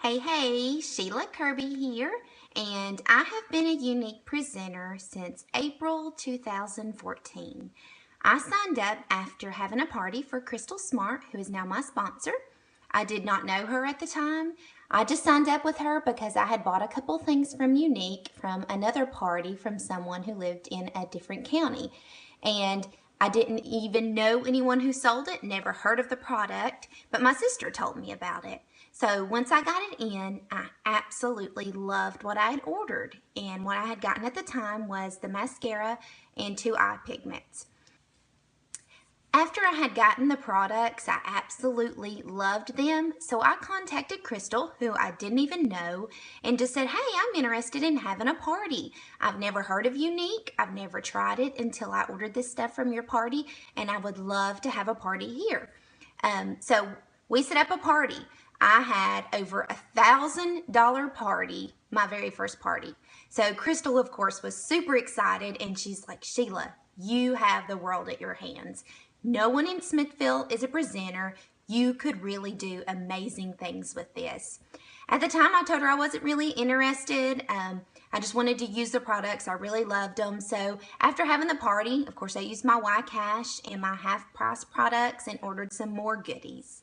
Hey, Sheila Kirby here, and I have been a Younique presenter since April 2014. I signed up after having a party for Crystal Smart, who is now my sponsor. I did not know her at the time. I just signed up with her because I had bought a couple things from Younique from another party from someone who lived in a different county. And I didn't even know anyone who sold it, never heard of the product, but my sister told me about it. So once I got it in, I absolutely loved what I had ordered. And what I had gotten at the time was the mascara and 2 eye pigments. After I had gotten the products, I absolutely loved them. So I contacted Crystal, who I didn't even know, and just said, hey, I'm interested in having a party. I've never heard of Younique. I've never tried it until I ordered this stuff from your party, and I would love to have a party here. So we set up a party. I had over $1,000 party, my very first party. So Crystal, of course, was super excited, and she's like, Sheila, you have the world at your hands. No one in Smithville is a presenter. You could really do amazing things with this. At the time, I told her I wasn't really interested. I just wanted to use the products. I really loved them. So after having the party, of course, I used my Y Cash and my half-price products and ordered some more goodies.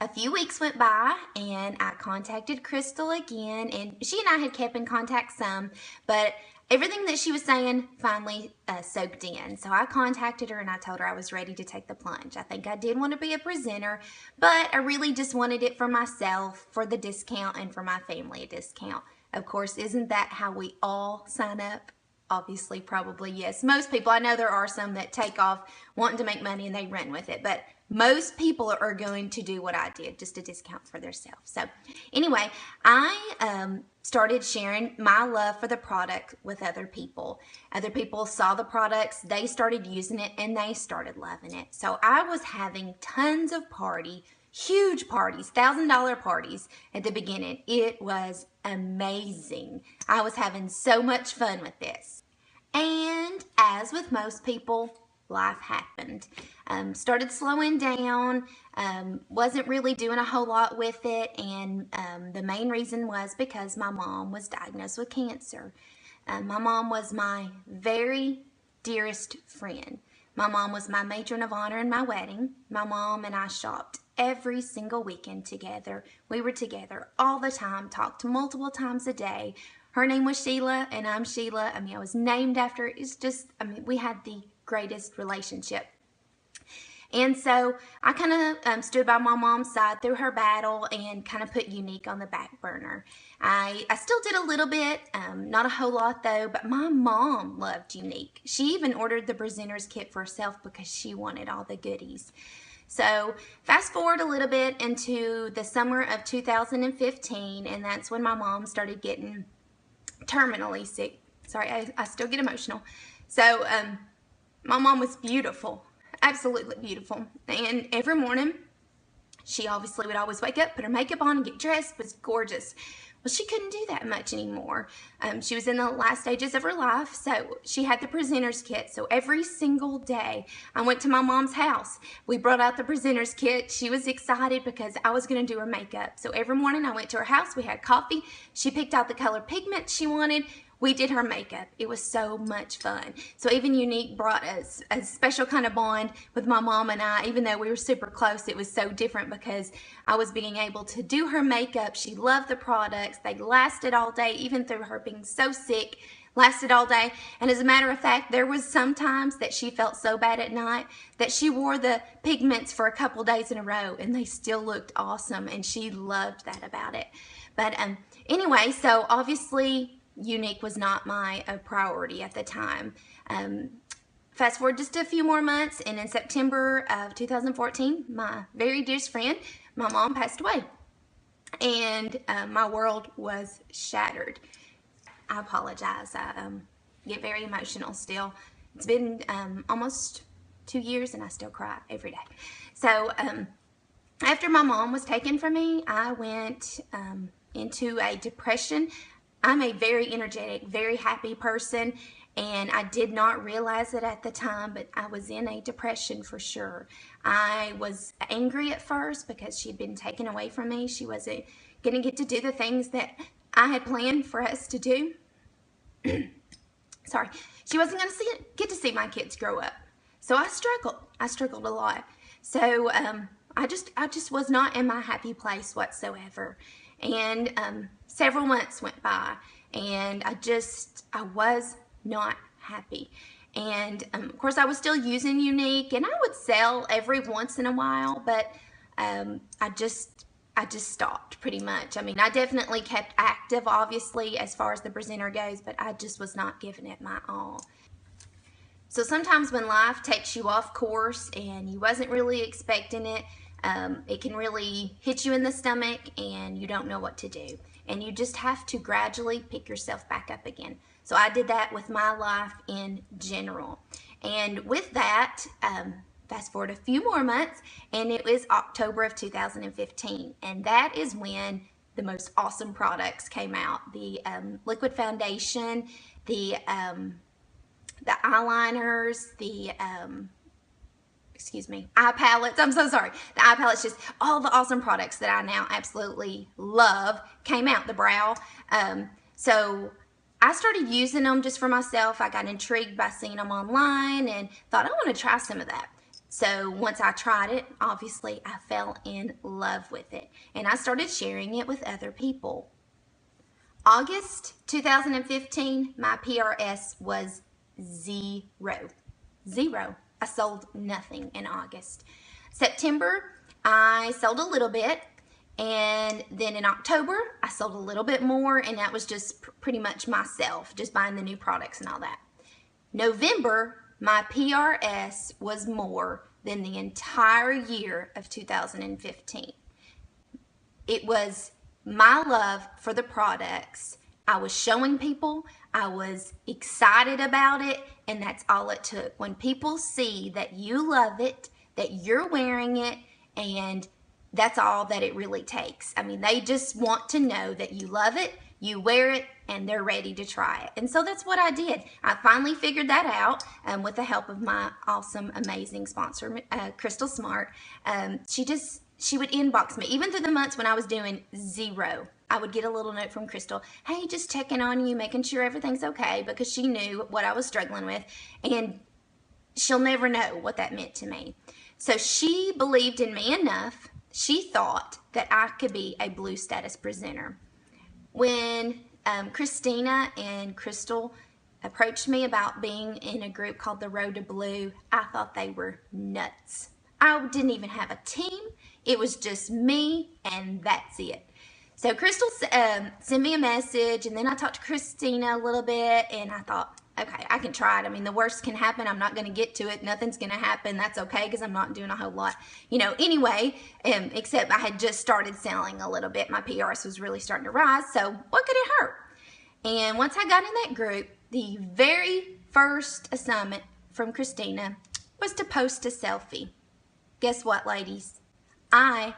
A few weeks went by and I contacted Crystal again, and she and I had kept in contact some, but everything that she was saying finally soaked in. So I contacted her and I told her I was ready to take the plunge. I think I did want to be a presenter, but I really just wanted it for myself, for the discount, and for my family a discount. Of course, isn't that how we all sign up? Obviously, probably yes. Most people, I know there are some that take off wanting to make money and they run with it, but most people are going to do what I did, just a discount for themselves. So anyway, I started sharing my love for the product with other people. Other people saw the products, they started using it, and they started loving it. So I was having tons of huge parties, $1,000 parties at the beginning. It was amazing. I was having so much fun with this. And as with most people, life happened. Started slowing down, wasn't really doing a whole lot with it, and the main reason was because my mom was diagnosed with cancer. My mom was my very dearest friend. My mom was my matron of honor in my wedding. My mom and I shopped every single weekend together. We were together all the time, talked multiple times a day. Her name was Sheila, and I'm Sheila. I mean, I was named after her. It's just, we had the greatest relationship. And so I kind of stood by my mom's side through her battle and kind of put Younique on the back burner. I still did a little bit, not a whole lot though, but my mom loved Younique. She even ordered the presenter's kit for herself because she wanted all the goodies. So fast forward a little bit into the summer of 2015, and that's when my mom started getting terminally sick. Sorry, I still get emotional. So my mom was beautiful, absolutely beautiful. And every morning, she obviously would always wake up, put her makeup on, and get dressed, was gorgeous. Well, she couldn't do that much anymore. She was in the last stages of her life, so she had the presenter's kit. So every single day, I went to my mom's house. We brought out the presenter's kit. She was excited because I was going to do her makeup. So every morning, I went to her house. We had coffee. She picked out the color pigment she wanted. We did her makeup. It was so much fun. So even Younique brought us a special kind of bond with my mom and I. Even though we were super close, it was so different because I was being able to do her makeup. She loved the products. They lasted all day, even through her being so sick, lasted all day. And as a matter of fact, there was sometimes that she felt so bad at night that she wore the pigments for a couple days in a row, and they still looked awesome, and she loved that about it. But anyway, so obviously Younique was not my priority at the time. Fast forward just a few more months, and in September of 2014, my very dearest friend, my mom, passed away. And my world was shattered. I apologize. I get very emotional still. It's been almost 2 years, and I still cry every day. So after my mom was taken from me, I went into a depression. I'm a very energetic, very happy person, And I did not realize it at the time, but I was in a depression for sure. I was angry at first because she'd been taken away from me. She wasn't going to get to do the things that I had planned for us to do. Sorry. She wasn't going to get to see my kids grow up. So I struggled. I struggled a lot. So I just was not in my happy place whatsoever. And several months went by, and I was not happy. And of course, I was still using Younique, and I would sell every once in a while, but I just stopped pretty much. I mean, I definitely kept active, obviously, as far as the presenter goes, but I just was not giving it my all. So sometimes when life takes you off course and you wasn't really expecting it, it can really hit you in the stomach and you don't know what to do. And you just have to gradually pick yourself back up again. So I did that with my life in general. And with that, fast forward a few more months, and it was October of 2015. And that is when the most awesome products came out. The liquid foundation, the eyeliners, the eye palettes. I'm so sorry. The eye palettes, just all the awesome products that I now absolutely love came out. The brow. So I started using them just for myself. I got intrigued by seeing them online and thought, I want to try some of that. So once I tried it, obviously I fell in love with it, and I started sharing it with other people. August 2015, my PRS was zero. Zero. I sold nothing in August. September, I sold a little bit. And then in October, I sold a little bit more, and that was just pretty much myself, just buying the new products and all that. November, my PRS was more than the entire year of 2015. It was my love for the products. I was showing people, I was excited about it, and that's all it took. When people see that you love it, that you're wearing it, and that's all that it really takes. I mean, they just want to know that you love it, you wear it, and they're ready to try it. And so that's what I did. I finally figured that out with the help of my awesome, amazing sponsor, Crystal Smart. She would inbox me, even through the months when I was doing zero. I would get a little note from Crystal, hey, just checking on you, making sure everything's okay, because she knew what I was struggling with, and she'll never know what that meant to me. So she believed in me enough. She thought that I could be a blue status presenter. When Christina and Crystal approached me about being in a group called the Road to Blue, I thought they were nuts. I didn't even have a team. It was just me, and that's it. So Crystal sent me a message, and then I talked to Christina a little bit, and I thought, okay, I can try it. I mean, the worst can happen. I'm not going to get to it. Nothing's going to happen. That's okay, because I'm not doing a whole lot, anyway, except I had just started selling a little bit. My PRS was really starting to rise, so what could it hurt? And once I got in that group, the very first assignment from Christina was to post a selfie. Guess what, ladies? I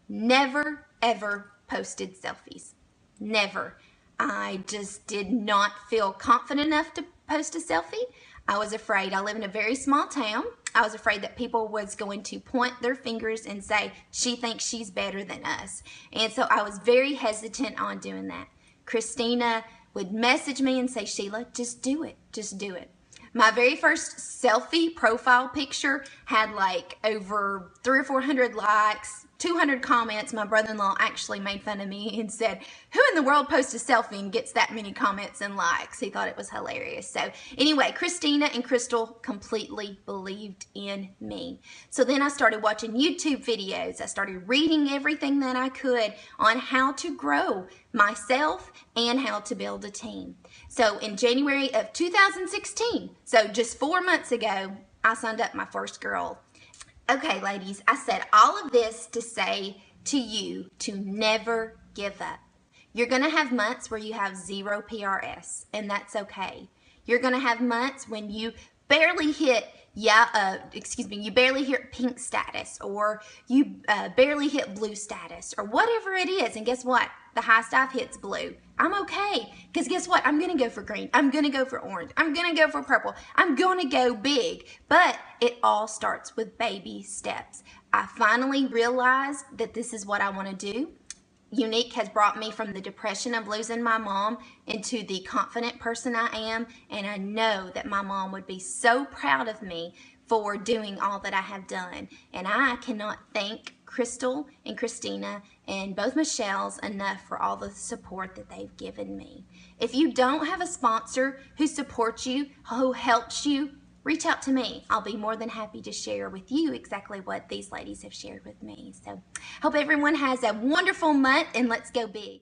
never, ever posted selfies. Never. I just did not feel confident enough to post a selfie. I was afraid. I live in a very small town. I was afraid that people was going to point their fingers and say, she thinks she's better than us. And so I was very hesitant on doing that. Christina would message me and say, Sheila, just do it. Just do it. My very first selfie profile picture had like over 300 or 400 likes, 200 comments. My brother-in-law actually made fun of me and said, who in the world posts a selfie and gets that many comments and likes? He thought it was hilarious. So anyway, Christina and Crystal completely believed in me. So then I started watching YouTube videos. I started reading everything that I could on how to grow myself and how to build a team. So in January of 2016, so just 4 months ago, I signed up my first girl. Okay, ladies, I said all of this to say to you to never give up. You're going to have months where you have zero PRS, and that's okay. You're going to have months when you barely hit you barely hit pink status, or you barely hit blue status, or whatever it is, and guess what? The high staff hits blue. I'm okay, because guess what? I'm going to go for green. I'm going to go for orange. I'm going to go for purple. I'm going to go big. But it all starts with baby steps. I finally realized that this is what I want to do. Younique has brought me from the depression of losing my mom into the confident person I am, and I know that my mom would be so proud of me for doing all that I have done. And I cannot thank Crystal and Christina and both Michelle's enough for all the support that they've given me. If you don't have a sponsor who supports you, who helps you, reach out to me. I'll be more than happy to share with you exactly what these ladies have shared with me. So, hope everyone has a wonderful month, and let's go big.